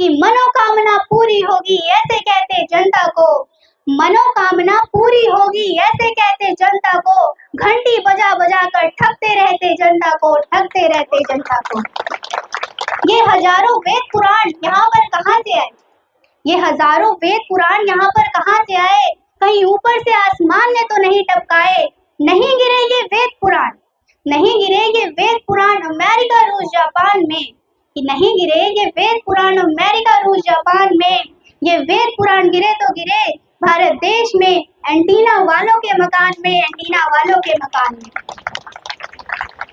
कि मनोकामना पूरी होगी ऐसे कहते जनता को, मनोकामना पूरी होगी ऐसे कहते जनता को, घंटी बजा बजा कर ठगते रहते जनता को, ठगते रहते जनता को। ये हजारों वेद पुराण यहाँ पर कहाँ से आए? ये हजारों वेद पुराण यहाँ पर कहाँ से आए? कहीं ऊपर से आसमान ने तो नहीं टपकाए। नहीं गिरे ये वेद पुराण, नहीं गिरे ये वेद पुराण अमेरिका रूस जापान में, कि नहीं गिरे ये वेद पुराण अमेरिका रूस जापान में। ये वेद पुराण गिरे तो गिरे भारत देश में, एंटीना वालों के मकान में, एंटीना वालों के मकान में।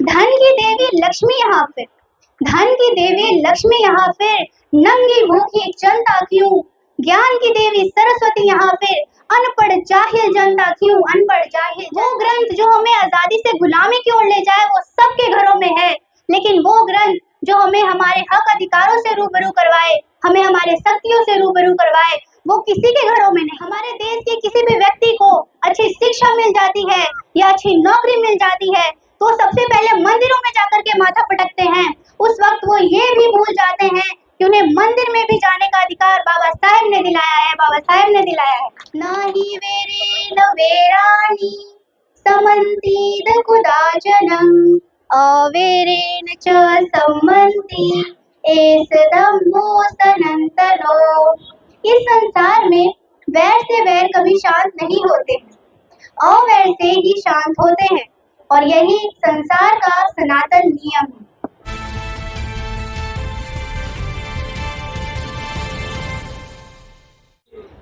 धन की देवी लक्ष्मी यहाँ फिर, धन की देवी लक्ष्मी यहाँ फिर, नंगी भूखी जनता क्यों? ज्ञान की देवी सरस्वती यहाँ फिर, अनपढ़ जाहिल जनता क्यों? अनपढ़ जाहिल। वो ग्रंथ जो हमें आजादी से गुलामी की ओर ले जाए वो सबके घरों में है, लेकिन वो ग्रंथ जो हमें हमारे हक अधिकारों से रूबरू करवाए, हमें हमारे शक्तियों से रूबरू करवाए, वो किसी के घरों में नहीं। हमारे देश के किसी भी व्यक्ति को अच्छी शिक्षा मिल जाती है या अच्छी नौकरी मिल जाती है तो सबसे पहले मंदिरों में जाकर के माथा पटकते हैं। उस वक्त वो ये भी भूल जाते हैं कि उन्हें मंदिर में भी जाने का अधिकार बाबा साहेब ने दिलाया है, बाबा साहेब ने दिलाया है। नाही वेरे न वेराणी समन्तीद कुदाजनं अवेरेन च सम्मन्ति एसदम्भो सनन्तनो। इस संसार में वैर से वैर कभी शांत नहीं होते, अवैर से ही शांत होते हैं, और यही संसार का सनातन नियम है।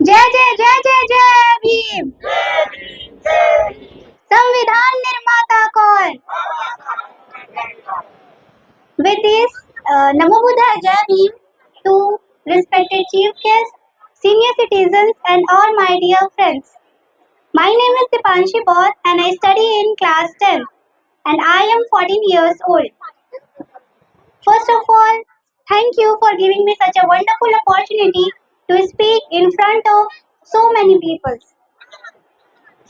जय जय जय जय जय भीम। संविधान निर्माता कौन? With this, Namo Buddhaya Jai Bhim to respected chief guests, senior citizens and all my dear friends. My name is Dipanshi Baud and I study in class 10 and I am 14 years old. First of all, thank you for giving me such a wonderful opportunity to speak in front of so many people.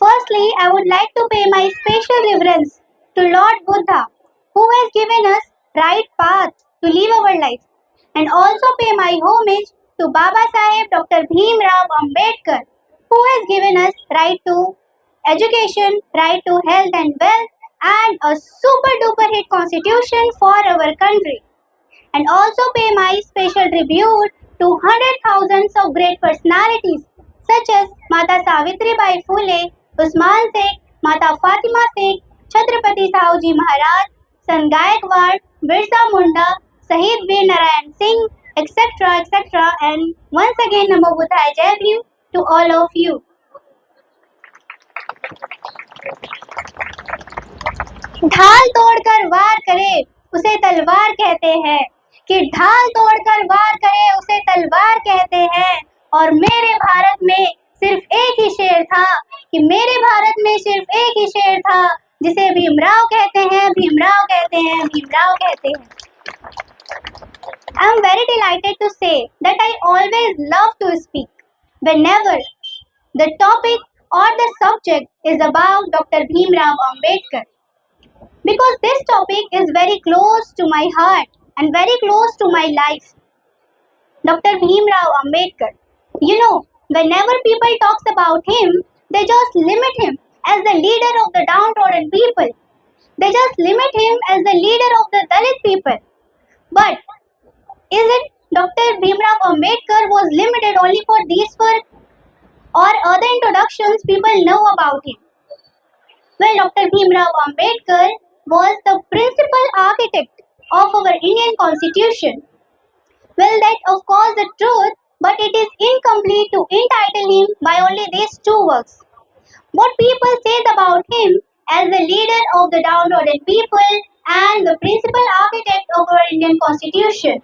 Firstly, I would like to pay my special reverence to Lord Buddha, who has given us right path to live our life, and also pay my homage to Baba Saheb Dr. Bhim Rao Ambedkar, who has given us right to education, right to health and wealth, and a super duper hit constitution for our country. And also pay my special tribute to 100,000 of great personalities such as Mata Savitribai Phule, Usman Sheikh, Mata Fatima Sheikh, Chhatrapati Sahuji Maharaj, Sant Gaikwad, Birsa Munda, Shahid Veer Narayan Singh, etc. etc. And once again Namo Buddhaya Jai Bhim to all of you. ढाल तोड़कर वार करे उसे तलवार कहते हैं, कि ढाल तोड़कर वार करे उसे तलवार कहते हैं। और मेरे भारत में सिर्फ एक ही शेर था, कि मेरे भारत में सिर्फ एक ही शेर था जिसे भीमराव कहते हैं, भीमराव कहते हैं, भीमराव कहते हैं। I am very delighted to say that I always love to speak whenever the topic or the subject is about Dr. Bhimrao Ambedkar, because this topic is very close to my heart and very close to my life. Dr. Bhimrao Ambedkar, you know, whenever people talks about him, they just limit him as the leader of the downtrodden people. They just limit him as the leader of the Dalit people. But is it Dr. Bhimrao Ambedkar was limited only for these work, or other introductions people know about him? Well, Dr. Bhimrao Ambedkar was the principal architect of our Indian Constitution. Well, that of course the truth, but it is incomplete to entitle him by only these two works. What people say about him as the leader of the downtrodden people and the principal architect of our Indian Constitution.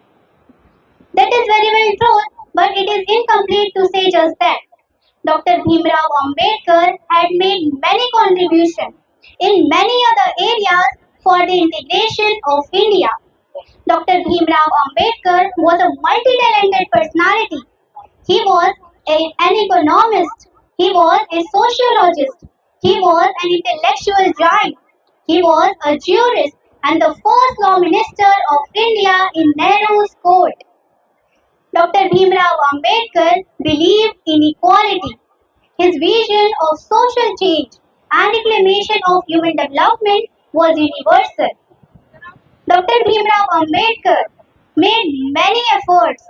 That is very well true, but it is incomplete to say just that. Dr. Bhimrao Ambedkar had made many contributions in many other areas for the integration of India. Dr. Bhimrao Ambedkar was a multi-talented personality. He was an economist, he was a sociologist, he was an intellectual giant, he was a jurist and the first law minister of India in Nehru's court. Dr. Bhimrao Ambedkar believed in equality. His vision of social change and reclamation of human development was universal. Dr. Bhimrao Ambedkar made many efforts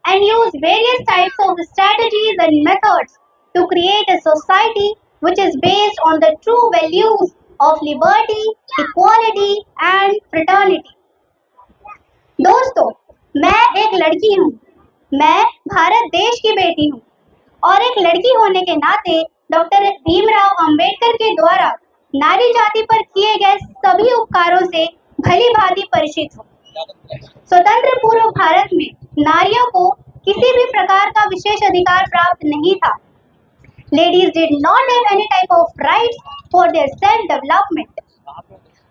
and used various types of strategies and methods to create a society which is based on the true values of liberty, equality and fraternity. दोस्तों, मैं एक लड़की हूँ, मैं भारत देश की बेटी हूँ और एक लड़की होने के नाते डॉक्टर भीमराव अंबेडकर के द्वारा नारी जाति पर किए गए सभी उपकारों से भली भांति परिचित हूँ। स्वतंत्र पूर्व भारत में नारियों को किसी भी प्रकार का विशेष अधिकार प्राप्त नहीं था। Ladies did not have any type of rights for their self development.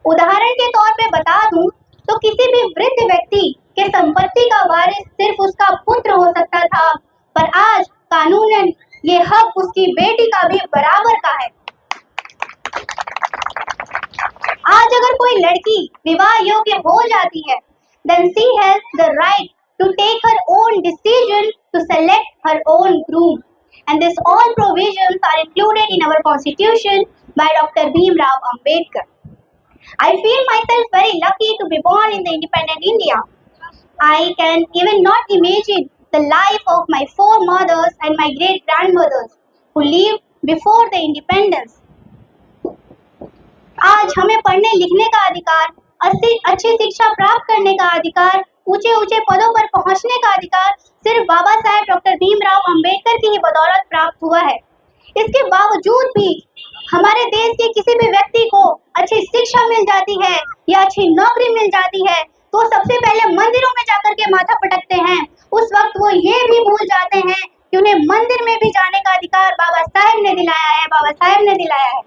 उदाहरण के तौर पे बता दूं तो किसी भी वृद्ध व्यक्ति के संपत्ति का वारिस सिर्फ उसका पुत्र हो सकता था, पर आज कानूनन ये हक उसकी बेटी का भी बराबर का है। आज अगर कोई लड़की विवाह योग्य हो जाती है, then she has the right to take her own decision to select her own groom, and this all provisions are included in our constitution by Dr. Bhimrao Ambedkar. I feel myself very lucky to be born in the independent India. I can even not imagine the life of my foremothers and my great grandmothers who lived before the independence. आज हमें पढ़ने लिखने का अधिकार, अच्छी शिक्षा प्राप्त करने का अधिकार, ऊंचे ऊंचे पदों पर पहुंचने का अधिकार सिर्फ बाबा साहेब डॉक्टर भीमराव अंबेडकर की ही बदौलत प्राप्त हुआ है। इसके बावजूद भी हमारे देश के किसी भी व्यक्ति को अच्छी शिक्षा मिल जाती है या अच्छी नौकरी मिल जाती है तो सबसे पहले मंदिरों में जाकर के माथा पटकते हैं। उस वक्त वो ये भी भूल जाते हैं कि उन्हें मंदिर में भी जाने का अधिकार बाबा साहेब ने दिलाया है, बाबा साहेब ने दिलाया है।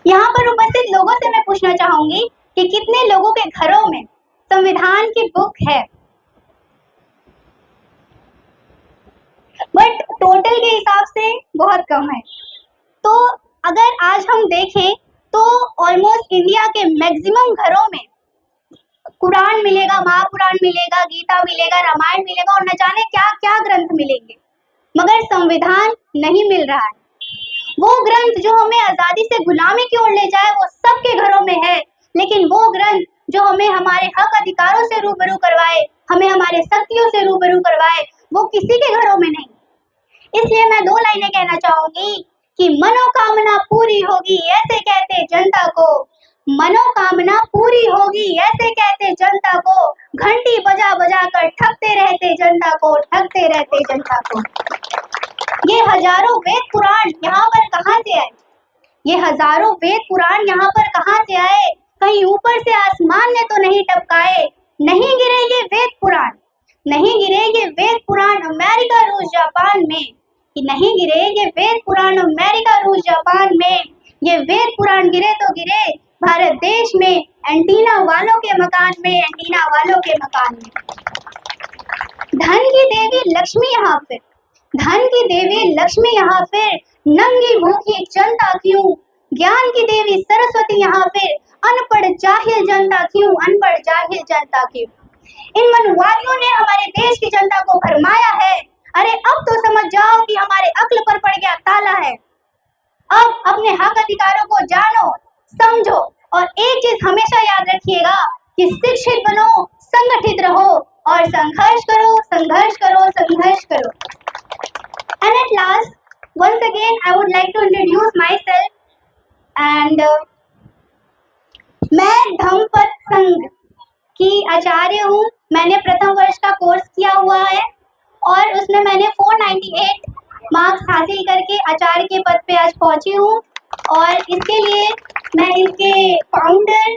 यहाँ पर उपस्थित लोगों से मैं पूछना चाहूंगी कि कितने लोगों के घरों में संविधान की बुक है, बट टोटल के हिसाब से बहुत कम है। तो अगर आज हम देखें तो ऑलमोस्ट इंडिया के मैक्सिमम घरों में कुरान मिलेगा, महापुराण मिलेगा, गीता मिलेगा, रामायण मिलेगा और न जाने क्या क्या ग्रंथ मिलेंगे, मगर संविधान नहीं मिल रहा है। वो ग्रंथ जो हमें आजादी से गुलामी की ओर ले जाए वो सबके घरों में है, लेकिन वो ग्रंथ जो हमें हमारे हक अधिकारों से रूबरू करवाए, हमें हमारे शक्तियों से रूबरू करवाए, वो किसी के घरों में नहीं। इसलिए मैं दो लाइनें कहना चाहूंगी कि मनोकामना पूरी होगी ऐसे कहते जनता को, मनोकामना पूरी होगी ऐसे कहते जनता को, घंटी बजा बजा कर ठगते रहते जनता को, ठगते रहते जनता को। ये हजारों वेद पुराण यहाँ पर कहाँ से आए? ये हजारों वेद पुराण यहाँ पर कहाँ से आए? कहीं ऊपर से आसमान ने तो नहीं टपकाए। नहीं गिरे ये वेद पुराण, नहीं गिरे ये वेद पुराण अमेरिका, रूस, जापान में, कि नहीं गिरे ये वेद पुराण अमेरिका, रूस, जापान में। ये वेद पुराण गिरे तो गिरे भारत देश में, एंटीना वालों के मकान में, एंटीना वालों के मकान में। धन की देवी लक्ष्मी यहाँ फिर, धन की देवी लक्ष्मी यहाँ फिर, नंगी भूखी जनता क्यों? ज्ञान की देवी सरस्वती यहाँ फिर, अनपढ़ जाहिल जनता क्यों? अनपढ़ जाहिल जनता क्यों? इन मनुवादियों ने हमारे देश की जनता को भरमाया है। अरे अब तो समझ जाओ कि हमारे अक्ल पर पड़ गया ताला है। अब अपने हक अधिकारों को जानो, समझो और एक चीज हमेशा याद रखिएगा कि शिक्षित बनो, संगठित रहो और संघर्ष करो, संघर्ष करो, संघर्ष करो। And at last, once again, I would like to introduce myself. And मैं धम्मपद संघ की आचार्य हूँ। मैंने प्रथम वर्ष का कोर्स किया हुआ है और उसमें मैंने 498 मार्क्स हासिल करके आचार्य के पद पे आज पहुँची हूँ। और इसके लिए मैं इसके फाउंडर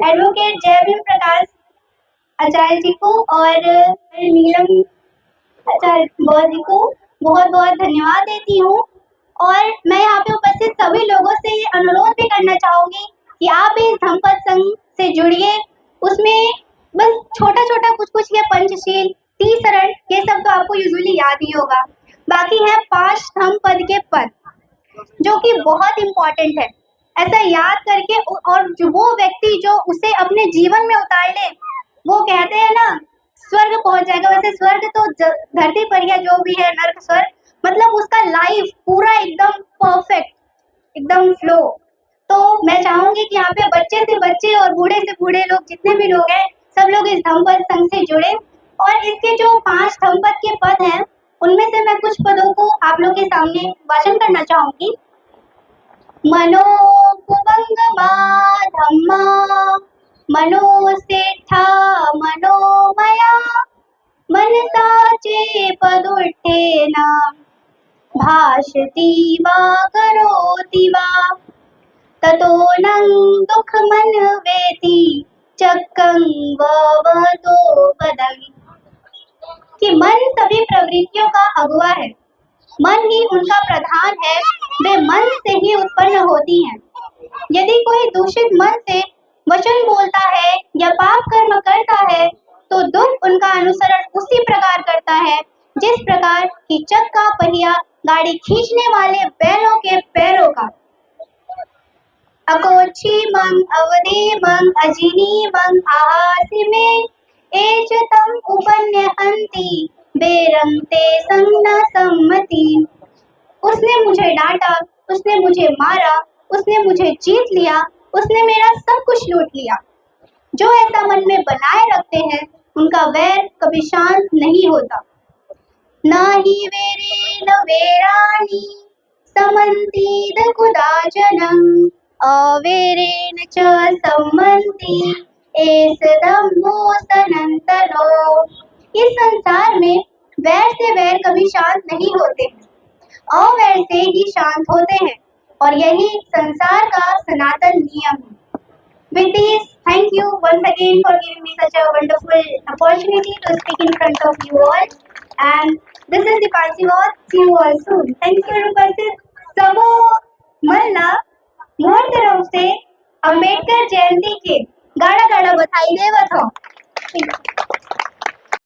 एडवोकेट जय भीम प्रकाश आचार्य जी को और नीलम आचार्य जी को बहुत बहुत धन्यवाद देती हूँ। और मैं यहाँ पे उपस्थित सभी लोगों से ये अनुरोध भी करना चाहूँगी कि आप इस धम्मपद संघ से जुड़िए। उसमें बस छोटा छोटा कुछ कुछ ये पंचशील, 30 शरण, ये सब तो आपको यूजुअली याद ही होगा। बाकी है 5 धम्मपद के पद जो कि बहुत इम्पोर्टेंट है। ऐसा याद करके और जो वो व्यक्ति जो उसे अपने जीवन में उतार ले, वो कहते हैं ना स्वर्ग पहुंच जाएगा। वैसे स्वर्ग तो धरती पर या जो भी है, नर्क स्वर्ग, मतलब उसका लाइफ पूरा एकदम परफेक्ट, एकदम फ्लो। तो मैं चाहूंगी कि यहाँ पे बच्चे से बच्चे और बूढ़े से बूढ़े लोग, जितने भी लोग हैं, सब लोग इस धम्मपद संघ से जुड़े। और इसके जो 5 धम्मपद के पद हैं, उनमें से मैं कुछ पदों को आप लोग के सामने वाचन करना चाहूंगी। मनोकुबंगमा धम्मा मनोसेठा मनोमया मनसा चे पदुत्थेन भाषति वा करोति वा ततो नं दुःखमन्वेति चक्रं भवतो पदं। कि मन सभी प्रवृत्तियों का अगुआ है, मन ही उनका प्रधान है, वे मन से ही उत्पन्न होती हैं। यदि कोई दूषित मन से वचन बोलता है या पाप कर्म करता है, तो दुख उनका अनुसरण उसी प्रकार करता है जिस प्रकार कीचक का पहिया गाड़ी खींचने वाले बैलों के पैरों का। अकोची मंग अवधि मंग अजिनी मंग आहासी में एचतम उपन्यहंती बेरंगते संग सम्मति। उसने मुझे डांटा, उसने मुझे मारा, उसने मुझे जीत लिया, उसने मेरा सब कुछ लूट लिया। जो ऐसा मन में बनाए रखते हैं, उनका वैर कभी शांत नहीं होता। ना ही वेरे न वेराणी समन्तीद कुदाचनं अवेरेण च सम्मन्ति एस धम्मो सनंतनो। इस संसार में वैर से वैर कभी शांत नहीं होते हैं, अवैर से ही शांत होते हैं, और यही संसार का सनातन नियम है। With this, thank you once again for giving me such a wonderful opportunity to speak in front of you all. And this is Dipanshi Vaud. See you all soon. Thank you उपस्थित सबो मल्ला मोर तरफ से अम्बेडकर जयंती के गाड़ा गाड़ा बधाई देवत हो।